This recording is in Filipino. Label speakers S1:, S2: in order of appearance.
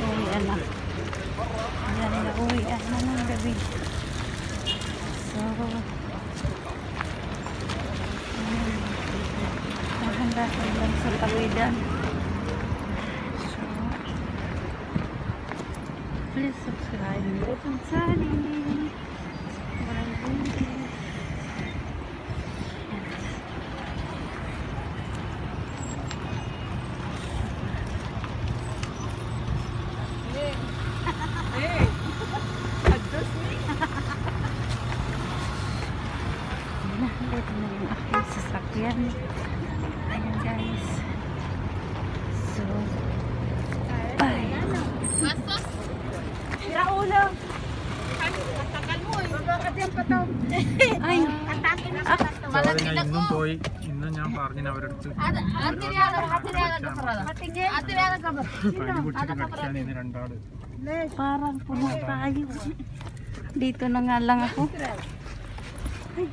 S1: Uwian na. Ayan na, uwian na ng gabi. So, maganda lang sa tawidan. So, please subscribe to my channel. Ito na yung aking sasakyan. Ayan guys. So, ay.
S2: Sira ulo. Tatakal mo eh. Bakit pa to?
S1: Ay.
S3: Sorry ഞാൻ ഇന്നും പോയി ഇന്നും ഞാൻ പറഞ്ഞു അവരടുത്ത് പനി പിടിച്ചിട്ട് കളിക്കാൻ ഇന്ന് രണ്ടാള്
S1: Parang puno tayo. Dito na nga lang ako. Ay,